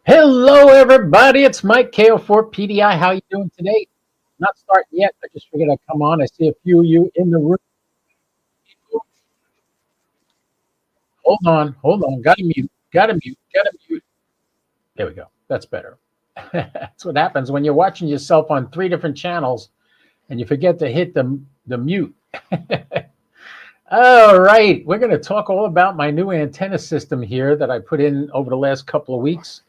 Hello, everybody. It's Mike KO4PDI. How you doing today? Not starting yet. I just figured I'd come on. I see a few of you in the room. Hold on. Gotta mute. There we go. That's better. That's what happens when you're watching yourself on three different channels and you forget to hit the mute. All right. We're going to talk all about my new antenna system here that I put in over the last couple of weeks.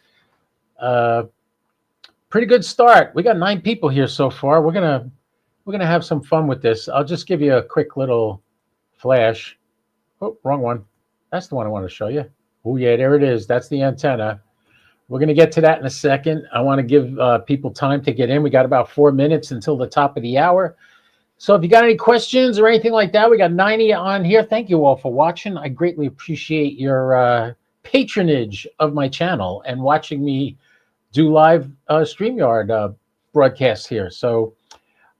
Pretty good start. We got 9 people here so far. We're gonna have some fun with this. I'll just give you a quick little flash. Oh, wrong one. That's the one I want to show you. Oh yeah, there it is. That's the antenna. We're gonna get to that in a second. I want to give people time to get in. We got about 4 minutes until the top of the hour. So if you got any questions or anything like that, we got 90 on here. Thank you all for watching. I greatly appreciate your patronage of my channel and watching me do live StreamYard broadcasts here. So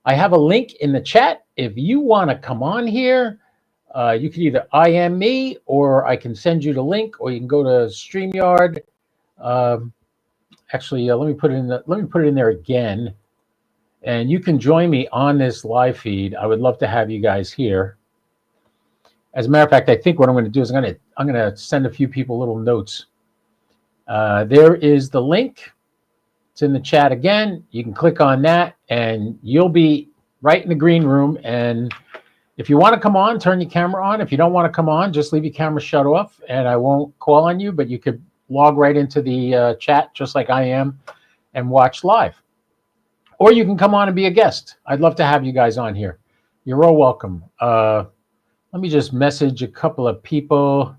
I have a link in the chat. If you want to come on here, you can either IM me or I can send you the link, or you can go to StreamYard. Actually, let me put it in there again, and you can join me on this live feed. I would love to have you guys here. As a matter of fact, I think what I'm going to do is I'm going to send a few people little notes. There is the link. It's in the chat again. You can click on that and you'll be right in the green room. And if you want to come on, turn your camera on. If you don't want to come on, just leave your camera shut off and I won't call on you, but you could log right into the chat just like I am and watch live. Or you can come on and be a guest. I'd love to have you guys on here. You're all welcome. Let me just message a couple of people.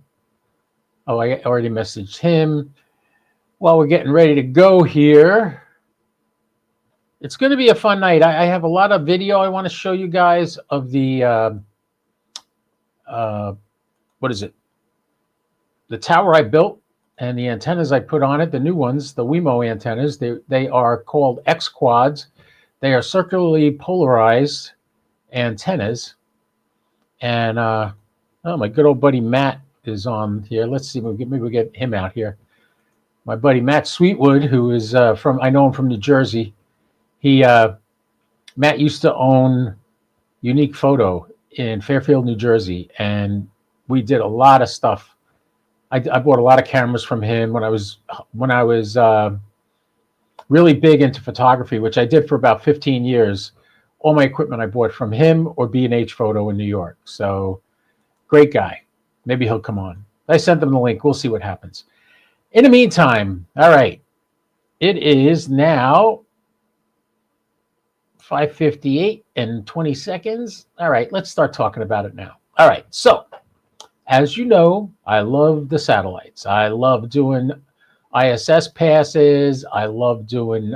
Oh, I already messaged him. While we're getting ready to go here, it's going to be a fun night. I have a lot of video I want to show you guys of the, what is it? The tower I built and the antennas I put on it, the new ones, the Wemo antennas. They are called X quads. They are circularly polarized antennas. And, oh, my good old buddy Matt is on here. Let's see, maybe we'll get him out here. My buddy Matt Sweetwood, who is I know him from New Jersey. Matt used to own Unique Photo in Fairfield, New Jersey, and we did a lot of stuff. I bought a lot of cameras from him when I was really big into photography, which I did for about 15 years. All my equipment I bought from him or B&H Photo in New York. So great guy. Maybe he'll come on. I sent them the link. We'll see what happens. In the meantime, all right, it is now 5:58 and 20 seconds. All right, let's start talking about it now. All right, so as you know, I love the satellites. I love doing ISS passes. I love doing,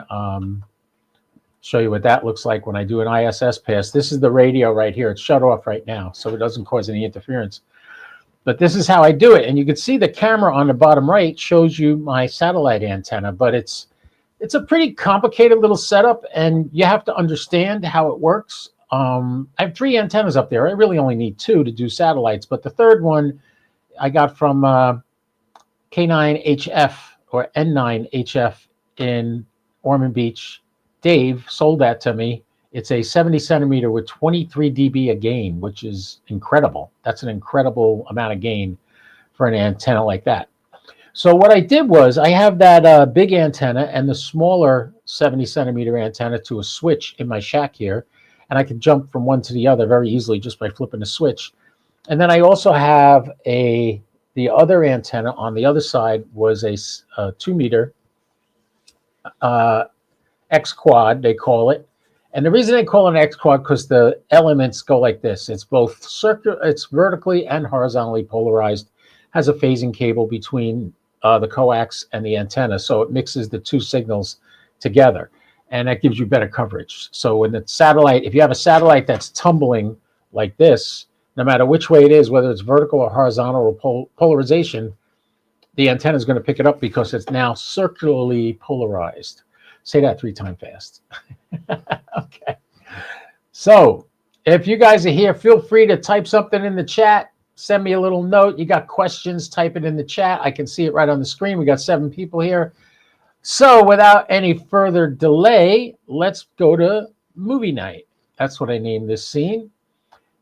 show you what that looks like when I do an ISS pass. This is the radio right here. It's shut off right now, so it doesn't cause any interference. But this is how I do it. And you can see the camera on the bottom right shows you my satellite antenna, but it's a pretty complicated little setup and you have to understand how it works. I have 3 antennas up there. I really only need 2 to do satellites, but the third one I got from K9HF or N9HF in Ormond Beach. Dave sold that to me. It's a 70 centimeter with 23 dB of gain, which is incredible. That's an incredible amount of gain for an antenna like that. So what I did was I have that big antenna and the smaller 70 centimeter antenna to a switch in my shack here. And I can jump from one to the other very easily just by flipping the switch. And then I also have the other antenna on the other side was a 2 meter X quad, they call it. And the reason they call it an X quad because the elements go like this. It's both it's vertically and horizontally polarized, has a phasing cable between the coax and the antenna. So it mixes the 2 signals together and that gives you better coverage. So when the satellite, if you have a satellite that's tumbling like this, no matter which way it is, whether it's vertical or horizontal or polarization, the antenna is going to pick it up because it's now circularly polarized. Say that 3 times fast. Okay. So if you guys are here, feel free to type something in the chat. Send me a little note. You got questions, type it in the chat. I can see it right on the screen. We got 7 people here. So without any further delay, let's go to movie night. That's what I named this scene.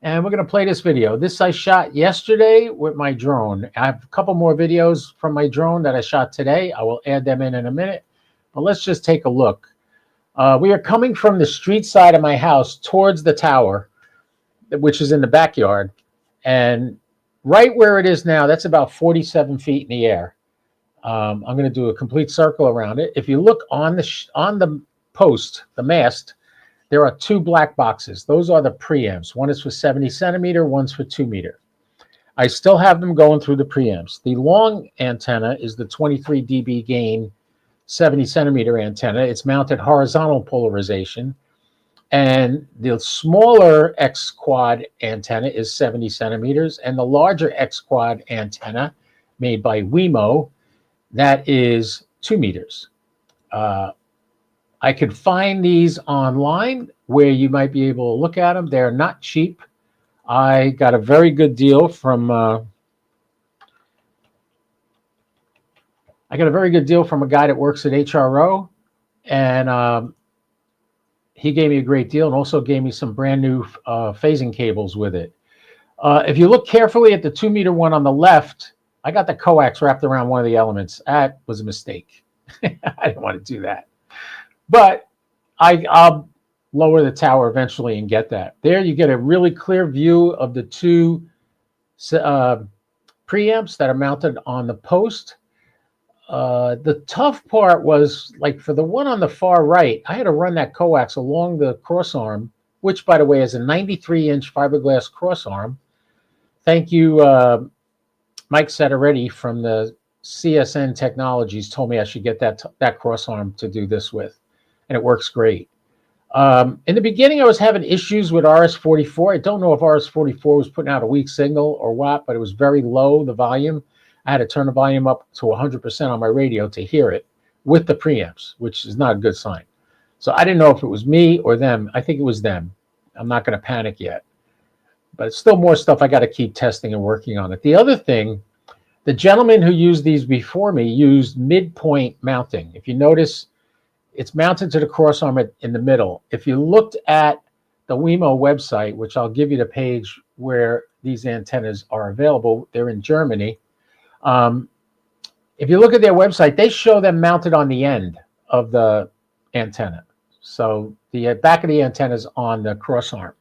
And we're going to play this video. This I shot yesterday with my drone. I have a couple more videos from my drone that I shot today. I will add them in a minute. But let's just take a look. We are coming from the street side of my house towards the tower, which is in the backyard. And right where it is now, that's about 47 feet in the air. I'm going to do a complete circle around it. If you look on the post, the mast, there are two black boxes. Those are the preamps. One is for 70 centimeter, one's for 2 meter. I still have them going through the preamps. The long antenna is the 23 dB gain 70 centimeter antenna. It's mounted horizontal polarization. And the smaller X quad antenna is 70 centimeters. And the larger X quad antenna made by Wemo, that is 2 meters. I could find these online where you might be able to look at them. They're not cheap. I got a very good deal from a guy that works at HRO, and he gave me a great deal and also gave me some brand new phasing cables with it. If you look carefully at the 2 meter one on the left, I got the coax wrapped around one of the elements. That was a mistake. I didn't want to do that. But I'll lower the tower eventually and get that. There you get a really clear view of the two preamps that are mounted on the post. The tough part was, like for the one on the far right, I had to run that coax along the crossarm, which, by the way, is a 93-inch fiberglass crossarm. Thank you, Mike Setteretti from the CSN Technologies told me I should get that crossarm to do this with. And it works great. In the beginning, I was having issues with RS-44. I don't know if RS-44 was putting out a weak signal or what, but it was very low, the volume. I had to turn the volume up to 100% on my radio to hear it with the preamps, which is not a good sign. So I didn't know if it was me or them. I think it was them. I'm not going to panic yet. But it's still more stuff I got to keep testing and working on it. The other thing, the gentleman who used these before me used midpoint mounting. If you notice, it's mounted to the crossarm in the middle. If you looked at the Wemo website, which I'll give you the page where these antennas are available, they're in Germany. If you look at their website, they show them mounted on the end of the antenna. So the back of the antenna is on the crossarm.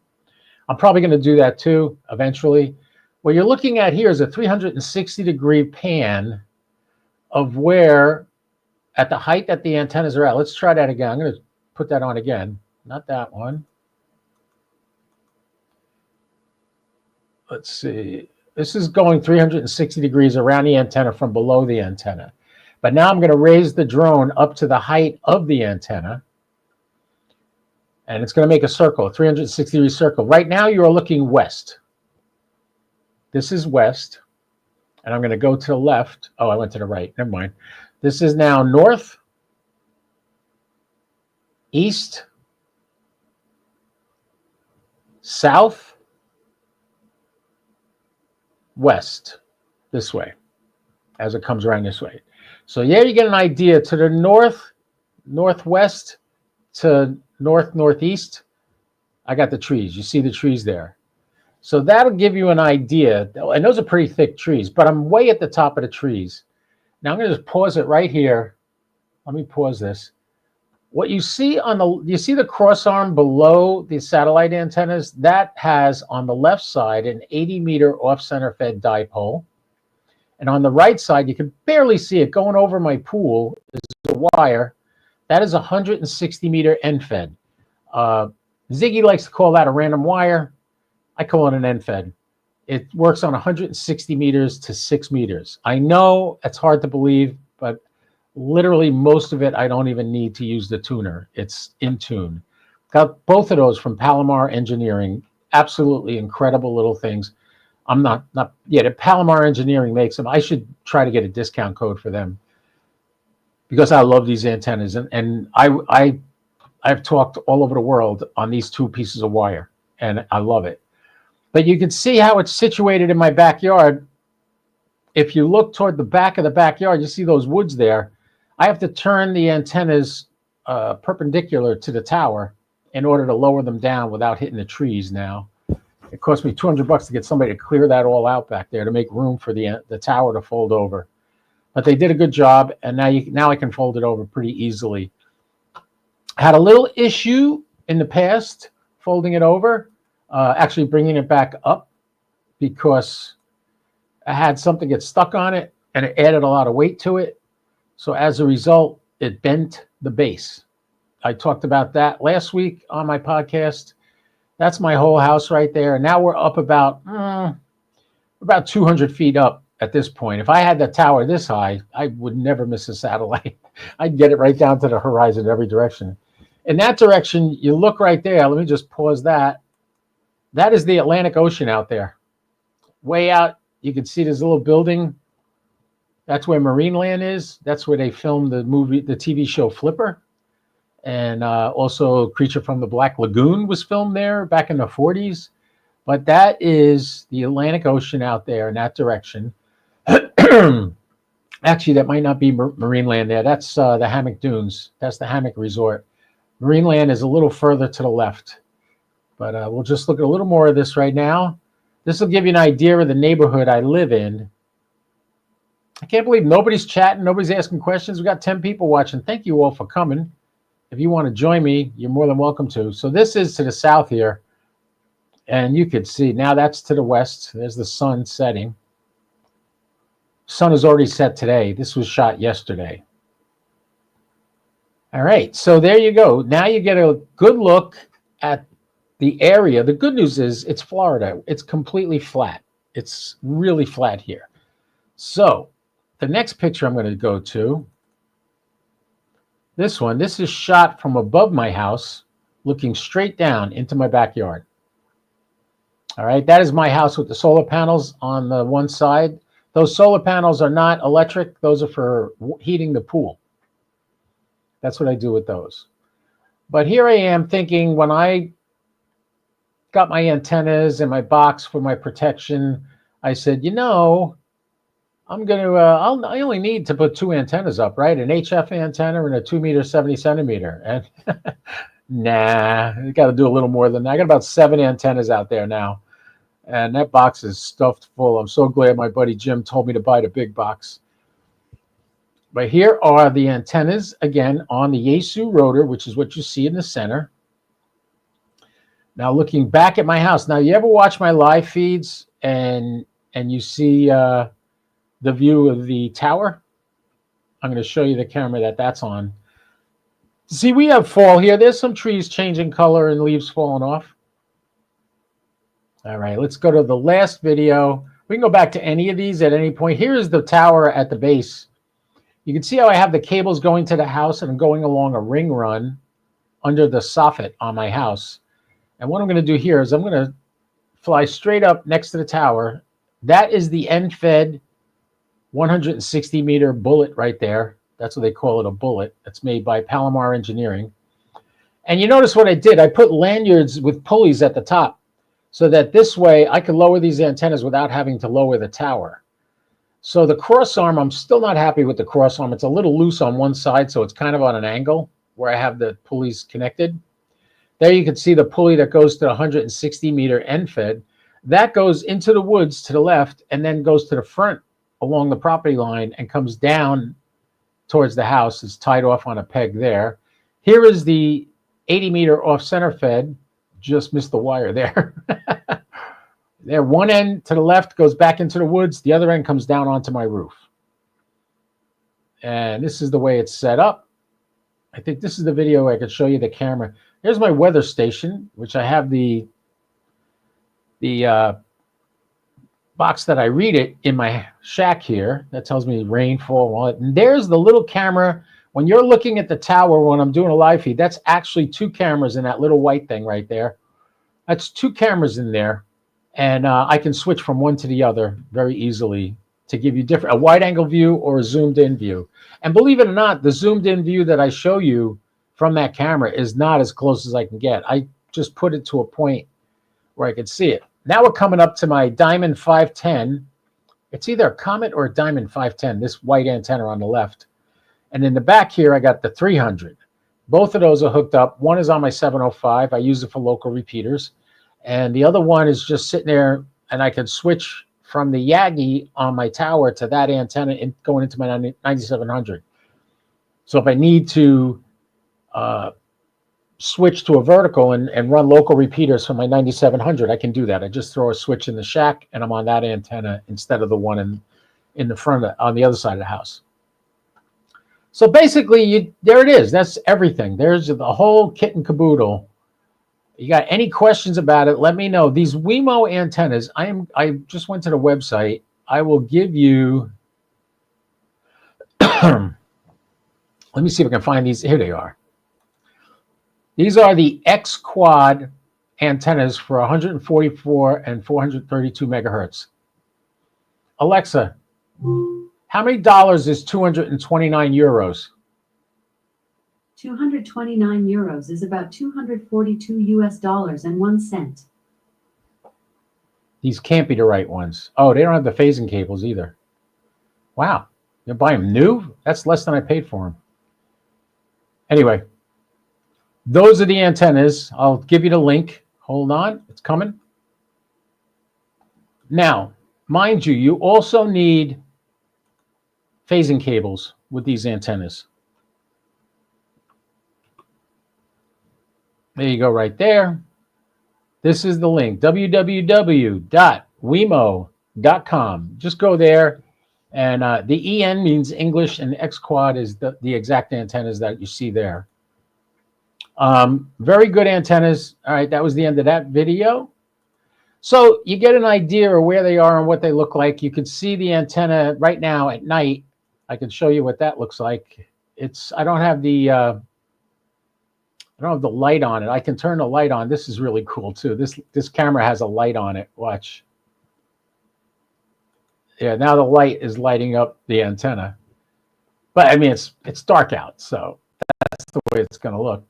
I'm probably going to do that too eventually. What you're looking at here is a 360-degree pan of where, at the height that the antennas are at. Let's try that again. I'm going to put that on again. Not that one. Let's see. This is going 360 degrees around the antenna from below the antenna. But now I'm going to raise the drone up to the height of the antenna. And it's going to make a circle, a 360-degree circle. Right now, you are looking west. This is west. And I'm going to go to the left. Oh, I went to the right. Never mind. This is now north, east, south, west, this way, as it comes around this way. So yeah, you get an idea. To the north, northwest, to northeast, I got the trees. You see the trees there. So that'll give you an idea. And those are pretty thick trees, but I'm way at the top of the trees. Now I'm going to just pause it right here. Let me pause this. What you see on you see the crossarm below the satellite antennas? That has on the left side an 80-meter off-center fed dipole. And on the right side, you can barely see it going over my pool is a wire. That is a 160-meter end fed. Ziggy likes to call that a random wire. I call it an end fed. It works on 160 meters to 6 meters. I know it's hard to believe, but literally most of it, I don't even need to use the tuner. It's in tune. Got both of those from Palomar Engineering. Absolutely incredible little things. I'm not yet. Palomar Engineering makes them. I should try to get a discount code for them because I love these antennas. And I've talked all over the world on these two pieces of wire, and I love it. But you can see how it's situated in my backyard. If you look toward the back of the backyard, you see those woods there. I have to turn the antennas perpendicular to the tower in order to lower them down without hitting the trees now. It cost me $200 to get somebody to clear that all out back there to make room for the tower to fold over. But they did a good job, and now I can fold it over pretty easily. Had a little issue in the past folding it over, actually bringing it back up, because I had something get stuck on it, and it added a lot of weight to it. So as a result, it bent the base. I talked about that last week on my podcast. That's my whole house right there. Now we're up about 200 feet up at this point. If I had the tower this high, I would never miss a satellite. I'd get it right down to the horizon in every direction. In that direction, you look right there. Let me just pause that. That is the Atlantic Ocean out there. Way out, you can see there's a little building. That's where Marineland is. That's where they filmed the TV show Flipper. And also Creature from the Black Lagoon was filmed there back in the 40s. But that is the Atlantic Ocean out there in that direction. Actually, that might not be Marineland there. That's the Hammock Dunes. That's the Hammock Resort. Marineland is a little further to the left. But we'll just look at a little more of this right now. This will give you an idea of the neighborhood I live in. I can't believe nobody's chatting. Nobody's asking questions. We got 10 people watching. Thank you all for coming. If you want to join me, you're more than welcome to. So this is to the south here. And you could see now that's to the west. There's the sun setting. Sun is already set today. This was shot yesterday. All right. So there you go. Now you get a good look at the area. The good news is it's Florida. It's completely flat. It's really flat here. So the next picture I'm going to go to, this one, this is shot from above my house, looking straight down into my backyard. All right, that is my house with the solar panels on the one side. Those solar panels are not electric. Those are for heating the pool. That's what I do with those. But here I am thinking, when I got my antennas and my box for my protection, I said, you know, I'm going to, I only need to put 2 antennas up, right? An HF antenna and a 2 meter, 70 centimeter. And nah, I got to do a little more than that. I got about 7 antennas out there now. And that box is stuffed full. I'm so glad my buddy Jim told me to buy the big box. But here are the antennas, again, on the Yaesu rotor, which is what you see in the center. Now, looking back at my house. Now, you ever watch my live feeds and you see the view of the tower? I'm going to show you the camera that's on. See, we have fall here. There's some trees changing color and leaves falling off. All right, let's go to the last video. We can go back to any of these at any point. Here's the tower at the base. You can see how I have the cables going to the house, and I'm going along a ring run under the soffit on my house. And what I'm going to do here is I'm going to fly straight up next to the tower. That is the end-fed 160 meter bullet right there. That's what they call it, a bullet. That's made by Palomar Engineering. And you notice what I did. I put lanyards with pulleys at the top so that this way I could lower these antennas without having to lower the tower. So the cross arm, I'm still not happy with the cross arm. It's a little loose on one side, so it's kind of on an angle where I have the pulleys connected. There you can see the pulley that goes to the 160 meter end fed. That goes into the woods to the left and then goes to the front along the property line and comes down towards the house. It's tied off on a peg there. Here is the 80 meter off center fed. Just missed the wire there. There, one end to the left goes back into the woods. The other end comes down onto my roof. And this is the way it's set up. I think this is the video where I could show you the camera. Here's my weather station, which I have the box that I read it in my shack here. That tells me rainfall and all that. And there's the little camera. When you're looking at the tower when I'm doing a live feed, that's actually 2 cameras in that little white thing right there. That's 2 cameras in there. And I can switch from one to the other very easily to give you a wide angle view or a zoomed in view. And believe it or not, the zoomed in view that I show you from that camera is not as close as I can get. I just put it to a point where I could see it. Now we're coming up to my Diamond 510. It's either a Comet or a Diamond 510, this white antenna on the left. And in the back here, I got the 300. Both of those are hooked up. One is on my 705. I use it for local repeaters. And the other one is just sitting there, and I can switch from the Yagi on my tower to that antenna and going into my 9700. So if I need to switch to a vertical and run local repeaters from my 9700, I can do that. I just throw a switch in the shack, and I'm on that antenna instead of the one in the front on the other side of the house. So basically, there it is. That's everything. There's the whole kit and caboodle. You got any questions about it, let me know. These Wemo antennas, I just went to the website. I will give you, let me see if I can find these. Here they are. These are the X Quad antennas for 144 and 432 megahertz. Alexa, how many dollars is 229 euros? 229 euros is about 242 US dollars and 1 cent. These can't be the right ones. Oh, they don't have the phasing cables either. Wow. You're buying them new? That's less than I paid for them. Anyway, those are the antennas. I'll give you the link. Hold on. It's coming. Now, mind you, you also need phasing cables with these antennas. There you go right there. This is the link, www.wemo.com. Just go there. And the EN means English, and X Quad is the exact antennas that you see there. Very good antennas. All right, that was the end of that video. So you get an idea of where they are and what they look like. You can see the antenna right now at night. I can show you what that looks like. I don't have the light on it. I can turn the light on. This is really cool too. This camera has a light on it. Watch. Yeah, now the light is lighting up the antenna. But I mean, it's dark out, so that's the way it's going to look.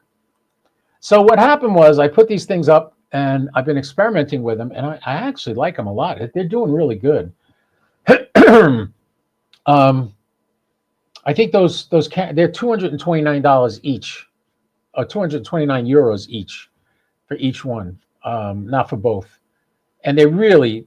So what happened was I put these things up, and I've been experimenting with them, and I actually like them a lot. They're doing really good. I think they're $229 each, or 229 euros each for each one, not for both. And they really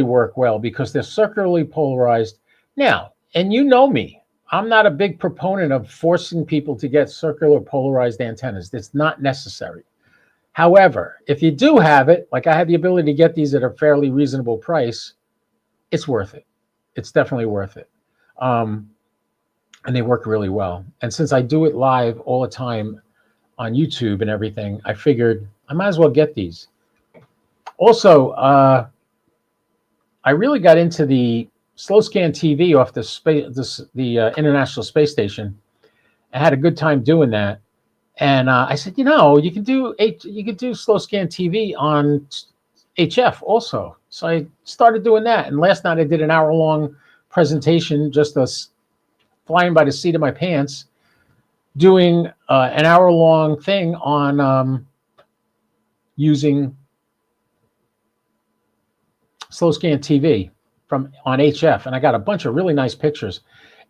work well because they're circularly polarized. Now, and you know me, I'm not a big proponent of forcing people to get circular polarized antennas. It's not necessary. However, if you do have it, like I had the ability to get these at a fairly reasonable price, it's worth it. It's definitely worth it. And they work really well. And since I do it live all the time on YouTube and everything, I figured I might as well get these. Also, I really got into the slow scan TV off the International Space Station. I had a good time doing that. And I said, you know, you can do slow scan TV on HF also. So I started doing that. And last night I did an hour-long presentation, just us flying by the seat of my pants, doing an hour-long thing on using slow scan TV on HF. And I got a bunch of really nice pictures.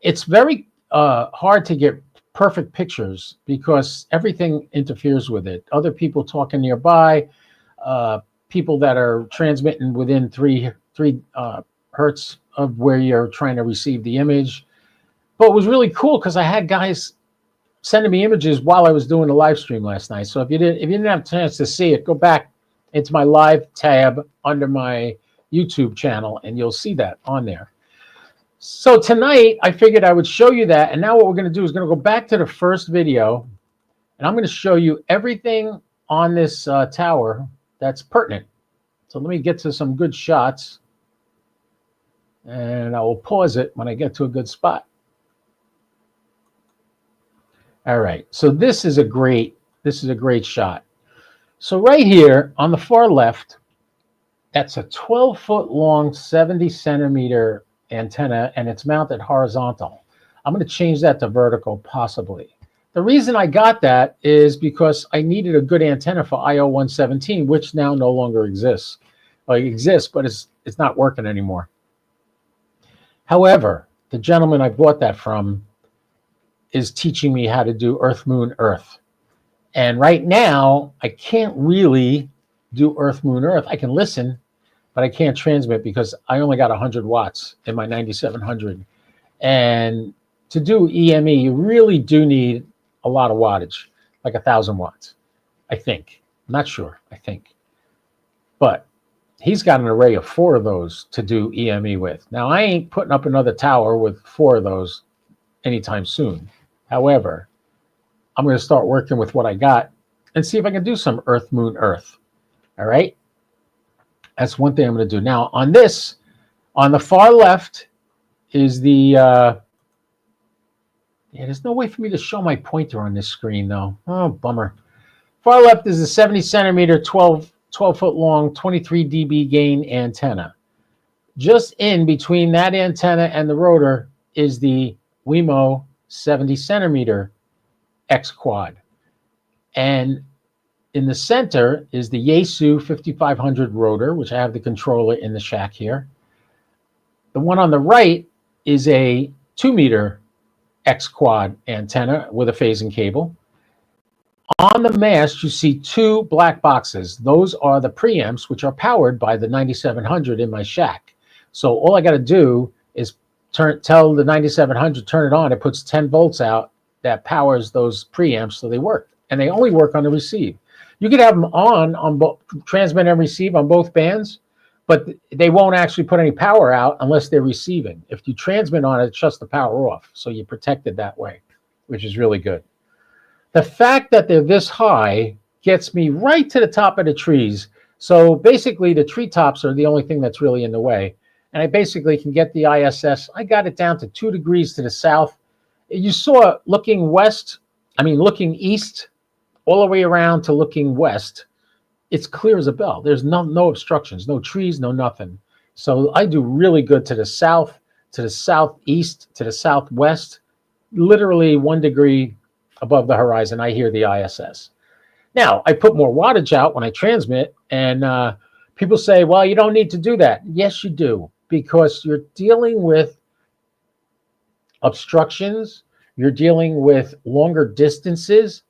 It's very hard to get perfect pictures because everything interferes with it. Other people talking nearby, people that are transmitting within three hertz of where you're trying to receive the image. But it was really cool because I had guys sending me images while I was doing the live stream last night. So if you didn't have a chance to see it, go back into my live tab under my YouTube channel and you'll see that on there. So tonight I figured I would show you that. And now what we're going to do is going to go back to the first video, and I'm going to show you everything on this tower that's pertinent. So let me get to some good shots, and I will pause it when I get to a good spot. All right, so this is a great shot. So right here on the far left, that's a 12-foot long, 70-centimeter antenna, and it's mounted horizontal. I'm going to change that to vertical, possibly. The reason I got that is because I needed a good antenna for IO117, which now no longer exists. Well, it exists, but it's not working anymore. However, the gentleman I bought that from is teaching me how to do Earth, Moon, Earth. And right now, I can't really do Earth, Moon, Earth. I can listen, but I can't transmit because I only got 100 watts in my 9700. And to do EME, you really do need a lot of wattage, like 1,000 watts, I think. I'm not sure, I think. But he's got an array of 4 of those to do EME with. Now, I ain't putting up another tower with 4 of those anytime soon. However, I'm going to start working with what I got and see if I can do some Earth, Moon, Earth. All right? That's one thing I'm going to do. Now, on this, on the far left is the... yeah, there's no way for me to show my pointer on this screen, though. Oh, bummer. Far left is the 70 centimeter, 12 foot long, 23 dB gain antenna. Just in between that antenna and the rotor is the Wemo 70 centimeter X quad. And in the center is the Yaesu 5500 rotor, which I have the controller in the shack here. The one on the right is a 2 meter X quad antenna with a phasing cable. On the mast, you see 2 black boxes. Those are the preamps, which are powered by the 9700 in my shack. So all I got to do is tell the 9700 turn it on. It puts 10 volts out that powers those preamps, so they work. And they only work on the receive. You could have them on both transmit and receive on both bands, but they won't actually put any power out unless they're receiving. If you transmit on it, it shuts the power off. So you're protected that way, which is really good. The fact that they're this high gets me right to the top of the trees. So basically the treetops are the only thing that's really in the way. And I basically can get the ISS. I got it down to 2 degrees to the south. You saw looking looking east all the way around to looking west. It's clear as a bell. There's no obstructions, no trees, no nothing. So I do really good to the south, to the southeast, to the southwest, literally 1 degree above the horizon. I hear the ISS. Now, I put more wattage out when I transmit, and people say, well, you don't need to do that. Yes, you do, because you're dealing with obstructions, you're dealing with longer distances.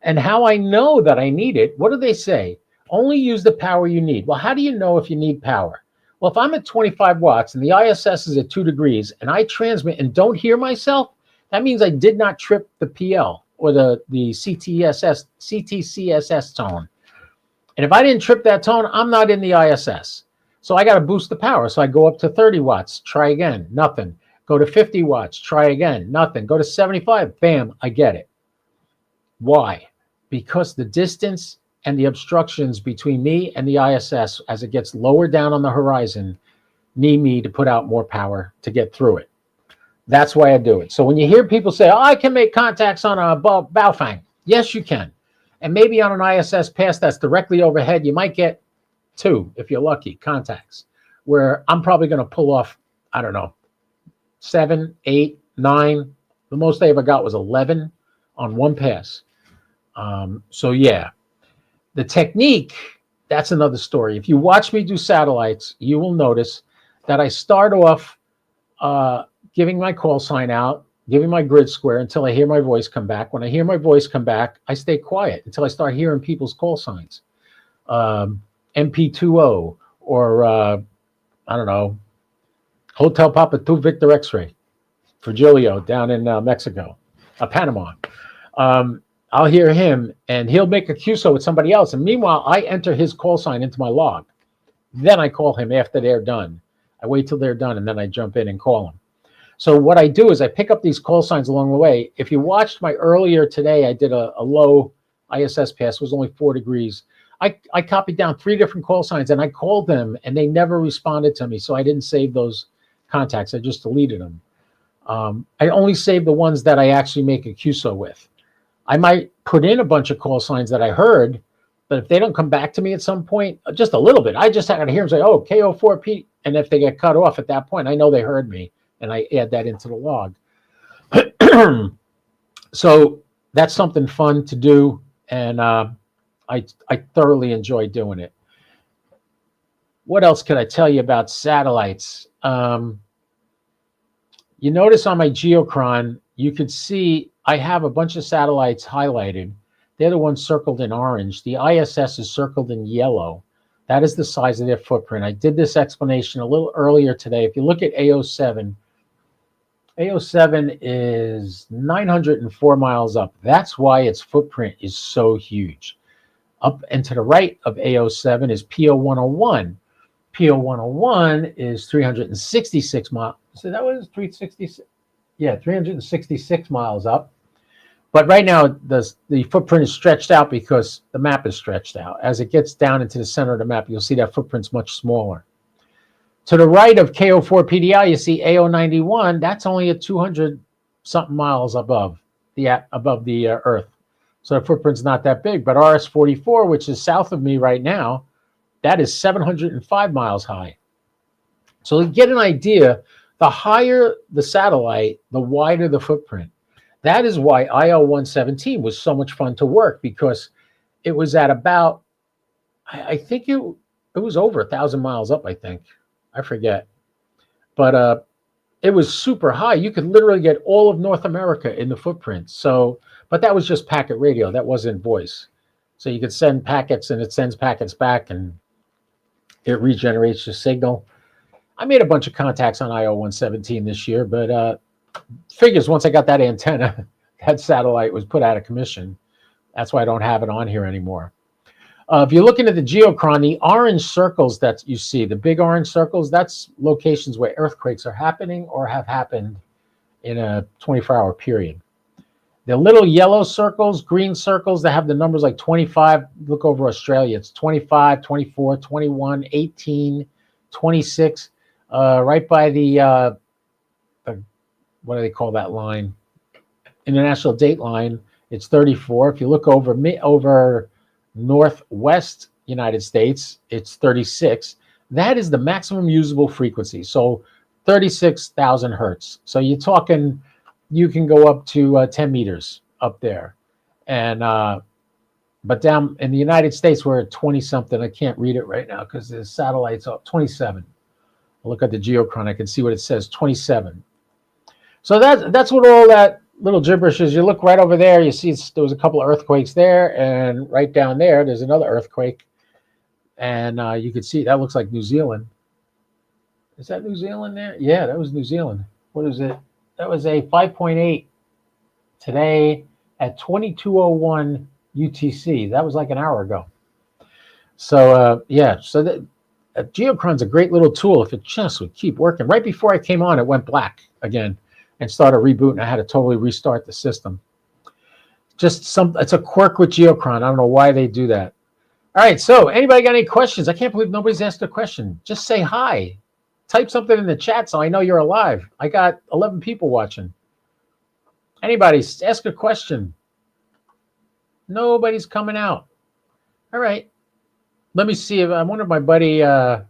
And how I know that I need it, what do they say? Only use the power you need. Well, how do you know if you need power? Well, if I'm at 25 watts and the ISS is at 2 degrees and I transmit and don't hear myself, that means I did not trip the PL or the CTCSS tone. And if I didn't trip that tone, I'm not in the ISS. So I got to boost the power. So I go up to 30 watts, try again, nothing. Go to 50 watts, try again, nothing. Go to 75, bam, I get it. Why? Because the distance and the obstructions between me and the ISS as it gets lower down on the horizon need me to put out more power to get through it. That's why I do it. So when you hear people say, oh, I can make contacts on a Baofeng. Yes, you can. And maybe on an ISS pass that's directly overhead, you might get 2, if you're lucky, contacts, where I'm probably going to pull off, I don't know, 7, 8, 9. The most I ever got was 11 on one pass. So yeah, the technique, that's another story. If you watch me do satellites, you will notice that I start off giving my call sign out, giving my grid square until I hear my voice come back. When I hear my voice come back, I stay quiet until I start hearing people's call signs. MP20 or, I don't know, Hotel Papa 2 Victor X-ray for Julio down in Mexico, Panama. I'll hear him, and he'll make a QSO with somebody else. And meanwhile, I enter his call sign into my log. Then I call him after they're done. I wait till they're done, and then I jump in and call him. So what I do is I pick up these call signs along the way. If you watched my earlier today, I did a low ISS pass. It was only 4 degrees. I copied down 3 different call signs, and I called them, and they never responded to me. So I didn't save those contacts. I just deleted them. I only saved the ones that I actually make a QSO with. I might put in a bunch of call signs that I heard, but if they don't come back to me at some point, just a little bit, I just got to hear them say, oh, KO4P. And if they get cut off at that point, I know they heard me, and I add that into the log. So that's something fun to do, and I thoroughly enjoy doing it. What else could I tell you about satellites? You notice on my geochron, you could see I have a bunch of satellites highlighted. They're the ones circled in orange. The ISS is circled in yellow. That is the size of their footprint. I did this explanation a little earlier today. If you look at AO7, AO7 is 904 miles up. That's why its footprint is so huge. Up and to the right of AO7 is PO101. PO101 is 366 miles. So that was 366. Yeah, 366 miles up. But right now, the footprint is stretched out because the map is stretched out. As it gets down into the center of the map, you'll see that footprint's much smaller. To the right of KO4 PDI, you see AO91. That's only at 200-something miles above the Earth. So the footprint's not that big. But RS-44, which is south of me right now, that is 705 miles high. So to get an idea, the higher the satellite, the wider the footprint. That is why IL-117 was so much fun to work, because it was at about, I think it was over 1,000 miles up, I think. I forget. But it was super high. You could literally get all of North America in the footprint. So, but that was just packet radio. That wasn't voice. So you could send packets, and it sends packets back, and it regenerates the signal. I made a bunch of contacts on IL-117 this year, but figures once I got that antenna, that satellite was put out of commission. That's why I don't have it on here anymore. If you're looking at the geochron, the orange circles that you see, the big orange circles, that's locations where earthquakes are happening or have happened in a 24-hour period. The little yellow circles, green circles that have the numbers like 25, look over Australia, it's 25, 24, 21, 18, 26, right by the what do they call that line? International date line, it's 34. If you look over northwest United States, it's 36. That is the maximum usable frequency. So 36,000 hertz. So you're talking, you can go up to 10 meters up there. And but down in the United States, we're at 20 something. I can't read it right now because the satellite's up 27. I'll look at the geochron, I can see what it says, 27. So that's what all that little gibberish is. You look right over there, you see there was a couple of earthquakes there, and right down there, there's another earthquake. And you can see, that looks like New Zealand. Is that New Zealand there? Yeah, that was New Zealand. What is it? That was a 5.8 today at 22:01 UTC. That was like an hour ago. So, yeah, so that geochron's a great little tool if it just would keep working. Right before I came on, it went black again and started rebooting. I had to totally restart the system. It's a quirk with geochron. I don't know why they do that. All right, so anybody got any questions? I can't believe nobody's asked a question. Just say hi. Type something in the chat so I know you're alive. I got 11 people watching. Anybody, ask a question. Nobody's coming out. All right. Let me see if I wonder if my buddy Alan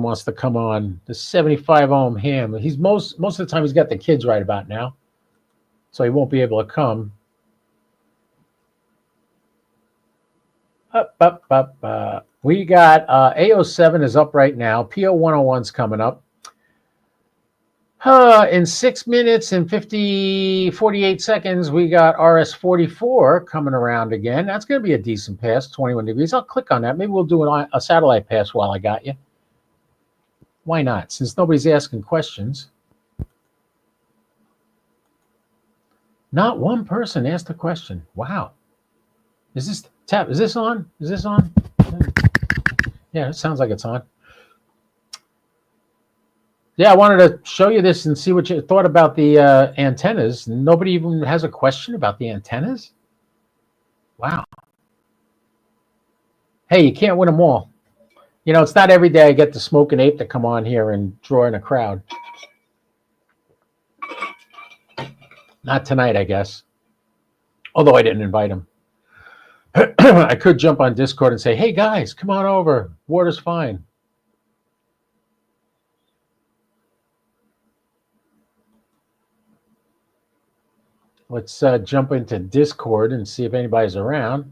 wants to come on. The 75 ohm ham. He's most of the time he's got the kids right about now, so he won't be able to come. We got AO7 is up right now. PO101's coming up. In 6 minutes and 48 seconds, we got RS-44 coming around again. That's going to be a decent pass, 21 degrees. I'll click on that. Maybe we'll do a satellite pass while I got you. Why not? Since nobody's asking questions. Not one person asked a question. Wow. Is this on? Is this on? Yeah, it sounds like it's on. Yeah, I wanted to show you this and see what you thought about the antennas. Nobody even has a question about the antennas? Wow. Hey, you can't win them all. You know, it's not every day I get the smoking ape to come on here and draw in a crowd. Not tonight, I guess. Although I didn't invite him. I could jump on Discord and say, hey, guys, come on over. Water's fine. Let's jump into Discord and see if anybody's around.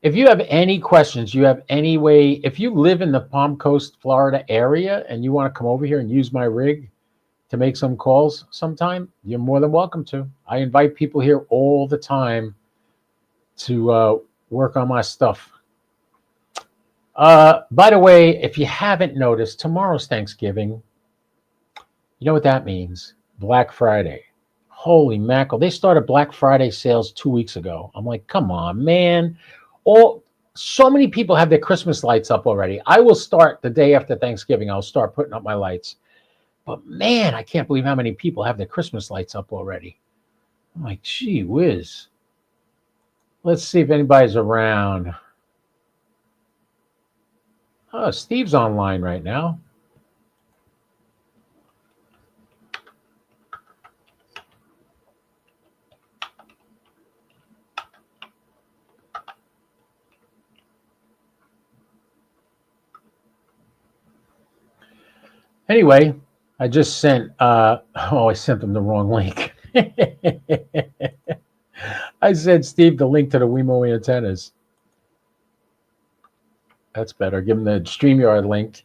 If you have any questions, you have any way, if you live in the Palm Coast, Florida area and you want to come over here and use my rig, to make some calls sometime, you're more than welcome to. I invite people here all the time to work on my stuff. By the way, if you haven't noticed, tomorrow's Thanksgiving. You know what that means? Black Friday. Holy mackerel. They started Black Friday sales 2 weeks ago. I'm like, come on, man. So many people have their Christmas lights up already. I will start the day after Thanksgiving. I'll start putting up my lights. But man, I can't believe how many people have their Christmas lights up already. I'm like, gee whiz. Let's see if anybody's around. Oh, Steve's online right now. Anyway, I just sent, I sent them the wrong link. I sent Steve the link to the Wemo antennas. That's better. Give him the StreamYard link.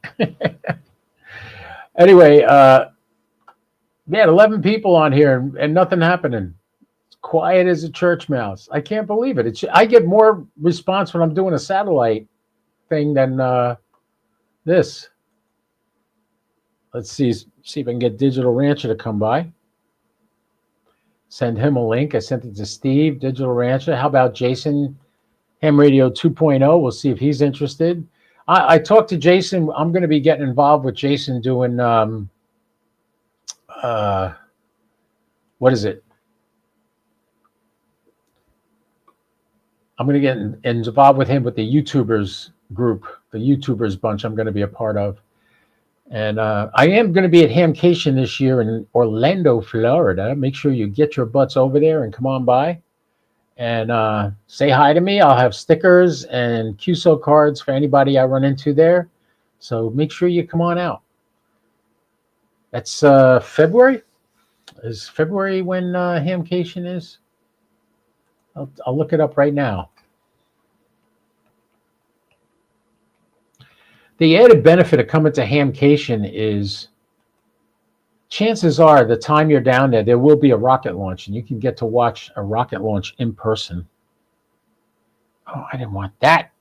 Anyway, we had 11 people on here and nothing happening. It's quiet as a church mouse. I can't believe it. I get more response when I'm doing a satellite thing than this. Let's see if I can get Digital Rancher to come by. Send him a link. I sent it to Steve, Digital Rancher. How about Jason, Ham Radio 2.0? We'll see if he's interested. I talked to Jason. I'm going to be getting involved with Jason doing, what is it? I'm going to get involved with him with the YouTubers group, the YouTubers bunch I'm going to be a part of. And I am going to be at Hamcation this year in Orlando, Florida. Make sure you get your butts over there and come on by and say hi to me. I'll have stickers and QSO cards for anybody I run into there. So make sure you come on out. That's February. Is February when Hamcation is? I'll look it up right now. The added benefit of coming to Hamcation is chances are the time you're down there will be a rocket launch and you can get to watch a rocket launch in person. Oh, I didn't want that.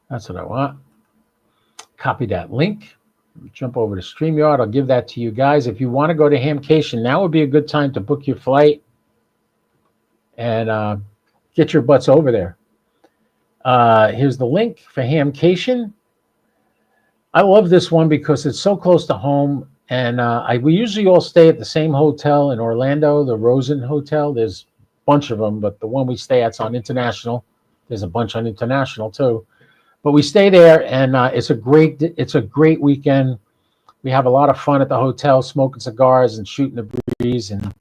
That's what I want. Copy that link. Jump over to StreamYard. I'll give that to you guys. If you want to go to Hamcation, now would be a good time to book your flight and get your butts over there. Here's the link for Hamcation. I love this one because it's so close to home, and we usually all stay at the same hotel in Orlando, the Rosen Hotel. There's a bunch of them, but the one we stay at's on International. There's a bunch on International too, but we stay there, and it's a great weekend. We have a lot of fun at the hotel, smoking cigars and shooting the breeze, and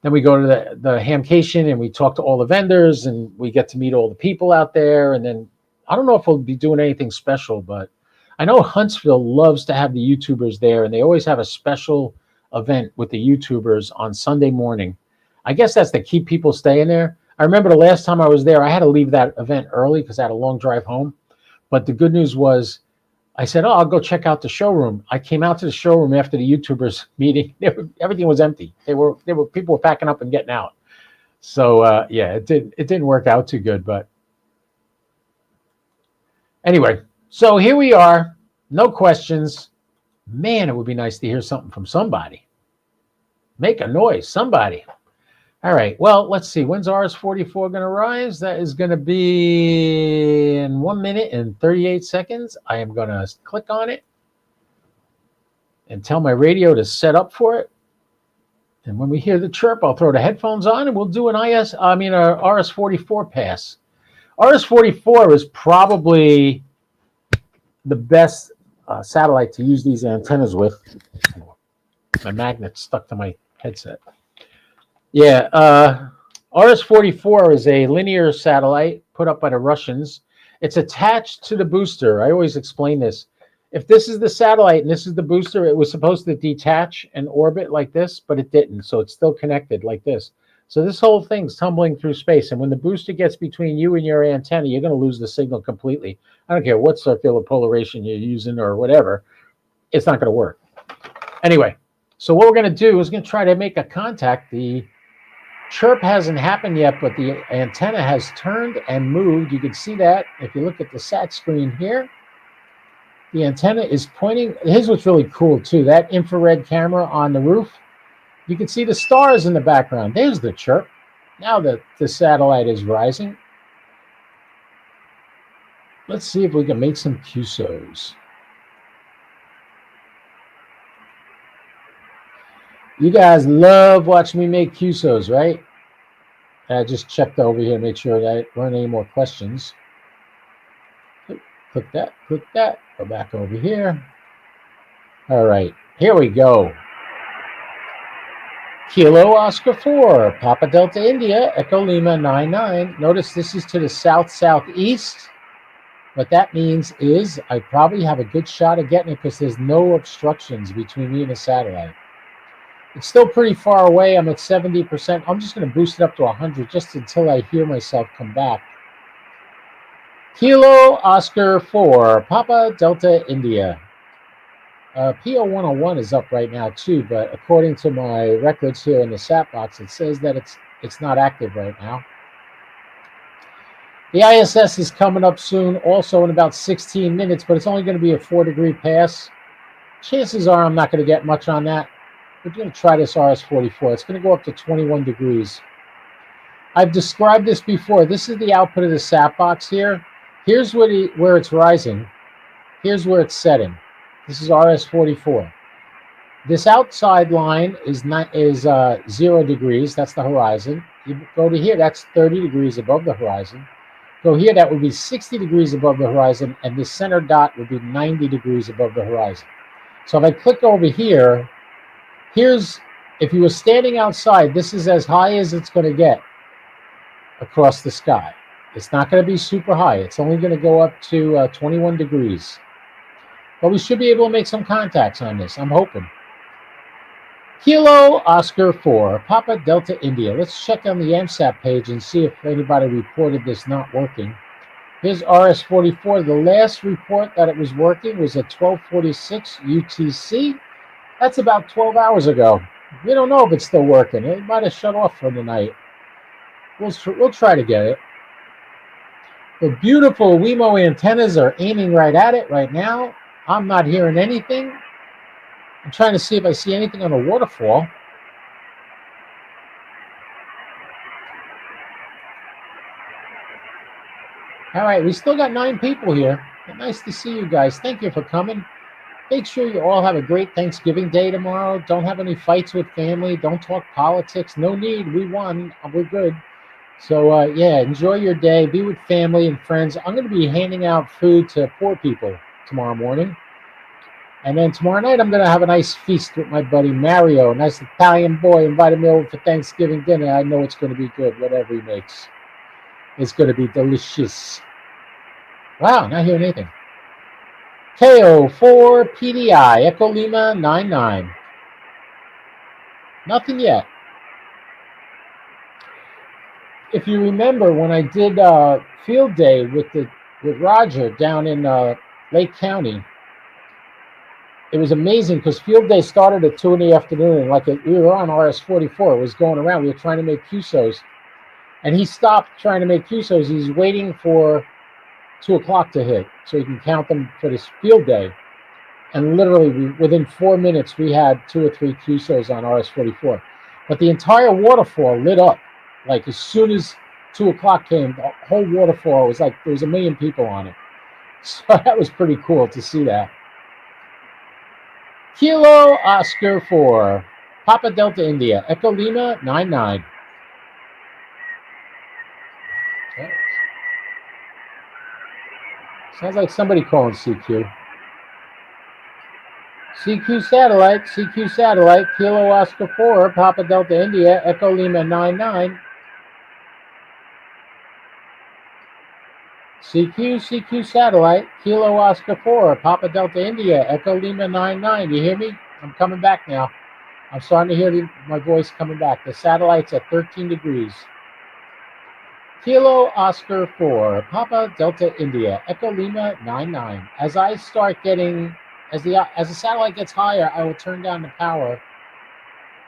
then we go to the Hamcation and we talk to all the vendors and we get to meet all the people out there. And then I don't know if we'll be doing anything special, but I know Huntsville loves to have the YouTubers there, and they always have a special event with the YouTubers on Sunday morning. I guess that's to keep people staying there. I remember the last time I was there, I had to leave that event early because I had a long drive home. But the good news was I said, oh, I'll go check out the showroom. I came out to the showroom after the YouTubers meeting. Everything was empty. People were packing up and getting out. So yeah, it didn't work out too good. But anyway, so here we are. No questions. Man, it would be nice to hear something from somebody. Make a noise, somebody. All right, well, let's see. When's RS-44 going to rise? That is going to be in 1 minute and 38 seconds. I am going to click on it and tell my radio to set up for it. And when we hear the chirp, I'll throw the headphones on and we'll do an RS-44 pass. RS-44 is probably the best satellite to use these antennas with. My magnet's stuck to my headset. Yeah, RS-44 is a linear satellite put up by the Russians. It's attached to the booster. I always explain this. If this is the satellite and this is the booster, it was supposed to detach and orbit like this, but it didn't. So it's still connected like this. So this whole thing's tumbling through space. And when the booster gets between you and your antenna, you're going to lose the signal completely. I don't care what circular polarization you're using or whatever. It's not going to work. Anyway, so what we're going to do is going to try to make a contact. The chirp hasn't happened yet, but the antenna has turned and moved. You can see that if you look at the sat screen here. The antenna is pointing. Here's what's really cool, too. That infrared camera on the roof, you can see the stars in the background. There's the chirp. Now that the satellite is rising. Let's see if we can make some QSOs. You guys love watching me make QSOs, right? I just checked over here to make sure that there weren't any more questions. Click that, go back over here. All right, here we go. Kilo Oscar 4, Papa Delta India, Echo Lima 99. Notice this is to the south-southeast. What that means is I probably have a good shot of getting it because there's no obstructions between me and the satellite. It's still pretty far away. I'm at 70%. I'm just going to boost it up to 100 just until I hear myself come back. Kilo Oscar 4, Papa Delta India. PO101 is up right now too, but according to my records here in the sat box, it says that it's not active right now. The ISS is coming up soon, also in about 16 minutes, but it's only going to be a 4-degree pass. Chances are I'm not going to get much on that. We're going to try this RS-44. It's going to go up to 21 degrees. I've described this before. This is the output of the sat box here. Here's where it's rising. Here's where it's setting. This is RS-44. This outside line is 0 degrees. That's the horizon. You go to here, that's 30 degrees above the horizon. Go here, that would be 60 degrees above the horizon, and the center dot would be 90 degrees above the horizon. So if I click over here, if you were standing outside, this is as high as it's going to get across the sky. It's not going to be super high. It's only going to go up to 21 degrees. But we should be able to make some contacts on this, I'm hoping. Kilo Oscar 4, Papa Delta India. Let's check on the MSAT page and see if anybody reported this not working. Here's RS-44. The last report that it was working was at 12:46 UTC. That's about 12 hours ago. We don't know if it's still working. It might have shut off for the night. We'll try to get it. The beautiful Wemo antennas are aiming right at it right now. I'm not hearing anything. I'm trying to see if I see anything on the waterfall. All right, we still got 9 people here. Nice to see you guys. Thank you for coming. Make sure you all have a great Thanksgiving Day tomorrow. Don't have any fights with family. Don't talk politics. No need. We won. We're good. So, yeah, enjoy your day. Be with family and friends. I'm going to be handing out food to poor people tomorrow morning. And then tomorrow night, I'm going to have a nice feast with my buddy Mario. A nice Italian boy invited me over for Thanksgiving dinner. I know it's going to be good, whatever he makes. It's going to be delicious. Wow, not hearing anything. KO4 PDI, Echo Lima 99. Nothing yet. If you remember when I did field day with Roger down in Lake County, it was amazing because field day started at 2 in the afternoon. And we were on RS-44. It was going around. We were trying to make QSOs. And he stopped trying to make QSOs. He's waiting for 2 o'clock to hit so he can count them for this field day. And literally, within 4 minutes, we had 2 or 3 QSOs on RS-44. But the entire waterfall lit up. Like as soon as 2 o'clock came, the whole waterfall was like there was 1 million people on it. So that was pretty cool to see that. Kilo Oscar 4, Papa Delta India, Echo Lima 99. Okay. Sounds like somebody calling CQ. CQ satellite, Kilo Oscar 4, Papa Delta India, Echo Lima 99. CQ satellite, Kilo Oscar 4, Papa Delta India, Echo Lima 99. You hear me? I'm coming back now. I'm starting to hear my voice coming back. The satellite's at 13 degrees. Kilo Oscar 4, Papa Delta India, Echo Lima 99. As I start getting, as the satellite gets higher, I will turn down the power.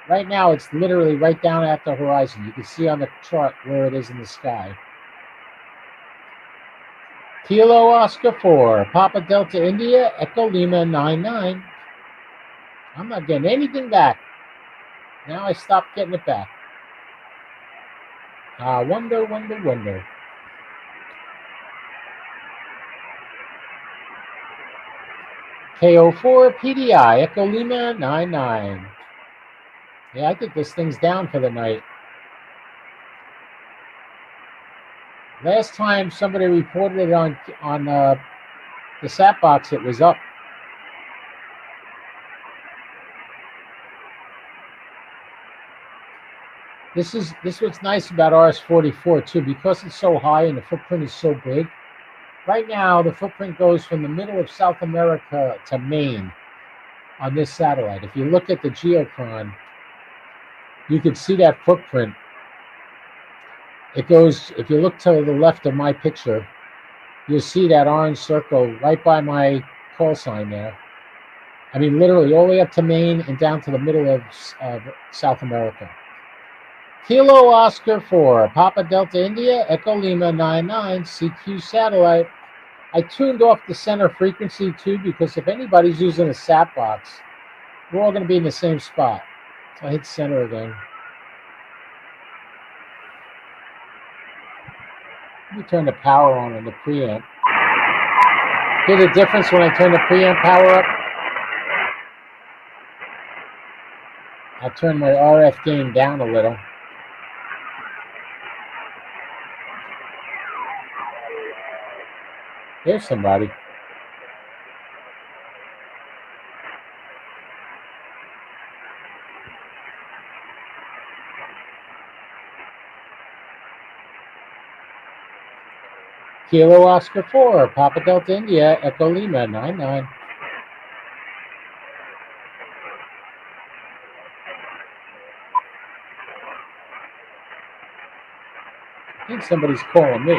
Right now, it's literally right down at the horizon. You can see on the chart where it is in the sky. Kilo Oscar 4, Papa Delta India, Echo Lima 99. I'm not getting anything back. Now I stopped getting it back. Wonder. KO4 PDI, Echo Lima 99. Yeah, I think this thing's down for the night. Last time somebody reported it on the sat box, it was up. This what's nice about RS-44 too, because it's so high and the footprint is so big. Right now, the footprint goes from the middle of South America to Maine on this satellite. If you look at the geochron, you can see that footprint. It goes, if you look to the left of my picture, you'll see that orange circle right by my call sign there. I mean, literally all the way up to Maine and down to the middle of South America. Kilo Oscar 4, Papa Delta India, Echo Lima 99, CQ satellite. I tuned off the center frequency too, because if anybody's using a sat box, we're all going to be in the same spot. So I hit center again. Let me turn the power on in the preamp. Hear the difference when I turn the preamp power up? I'll turn my RF gain down a little. There's somebody. Kilo Oscar 4, Papa Delta India, Echo Lima 99. I think somebody's calling me.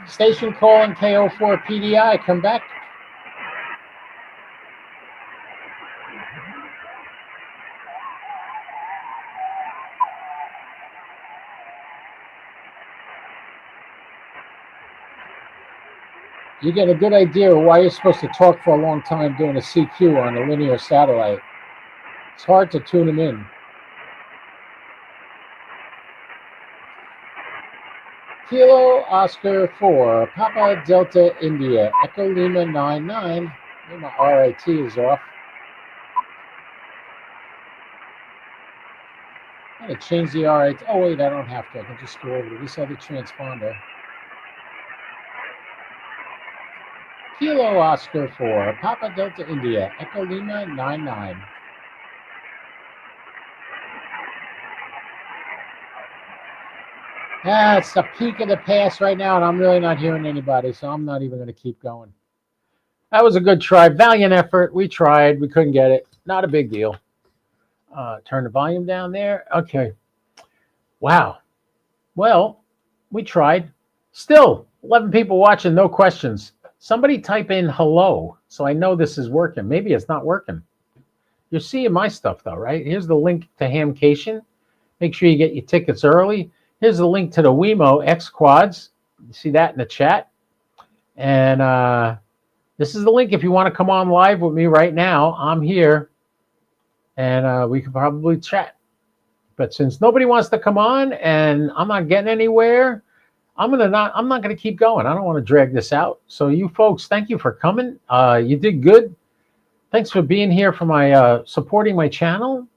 Station calling KO4 PDI, come back. You get a good idea of why you're supposed to talk for a long time doing a CQ on a linear satellite. It's hard to tune them in. Kilo Oscar 4, Papa Delta India, Echo Lima 99. My RIT is off. I'm going to change the RIT. Oh, wait, I don't have to. I can just go over to this other transponder. Kilo Oscar 4, Papa Delta India, Echo Lima 99. It's the peak of the pass right now, and I'm really not hearing anybody, so I'm not even going to keep going. That was a good try. Valiant effort. We tried. We couldn't get it. Not a big deal. Turn the volume down there. Okay. Wow. Well, we tried. Still, 11 people watching, no questions. Somebody type in hello, so I know this is working. Maybe it's not working. You're seeing my stuff, though, right? Here's the link to Hamcation. Make sure you get your tickets early. Here's the link to the Wemo X Quads. You see that in the chat. And this is the link if you want to come on live with me right now. I'm here, and we could probably chat. But since nobody wants to come on and I'm not getting anywhere, I'm not gonna keep going. I don't want to drag this out. So you folks, thank you for coming. You did good. Thanks for being here for my supporting my channel.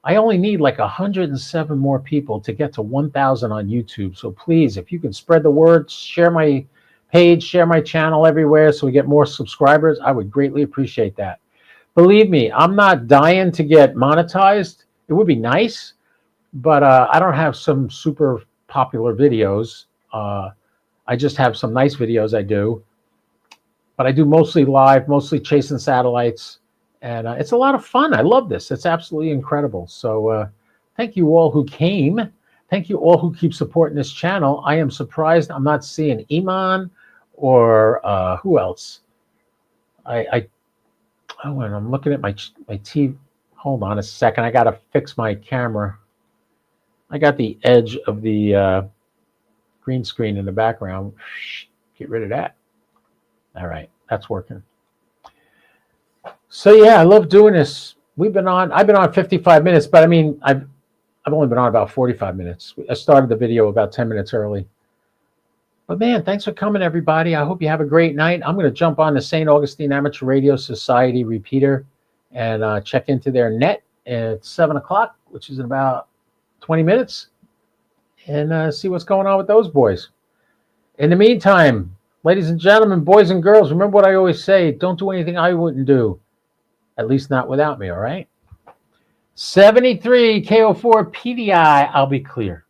I only need like 107 more people to get to 1,000 on YouTube. So please, if you can spread the word, share my page, share my channel everywhere so we get more subscribers, I would greatly appreciate that. Believe me, I'm not dying to get monetized. It would be nice, but I don't have some super popular videos. I just have some nice videos I do. but I do mostly live, mostly chasing satellites, and it's a lot of fun. I love this. It's absolutely incredible. So thank you all who came. Thank you all who keep supporting this channel. I am surprised I'm not seeing Iman or who else. And I'm looking at my TV. Hold on a second. I got to fix my camera. I got the edge of the green screen in the background. Get rid of that. All right, that's working. So yeah, I love doing this. I've been on 55 minutes, but I mean, I've only been on about 45 minutes. I started the video about 10 minutes early. But man, thanks for coming, everybody. I hope you have a great night. I'm going to jump on the St. Augustine Amateur Radio Society repeater and check into their net at 7 o'clock, which is in about 20 minutes, and see what's going on with those boys. In the meantime, ladies and gentlemen, boys and girls, remember what I always say, don't do anything I wouldn't do, at least not without me, all right? 73 KO4 PDI, I'll be clear.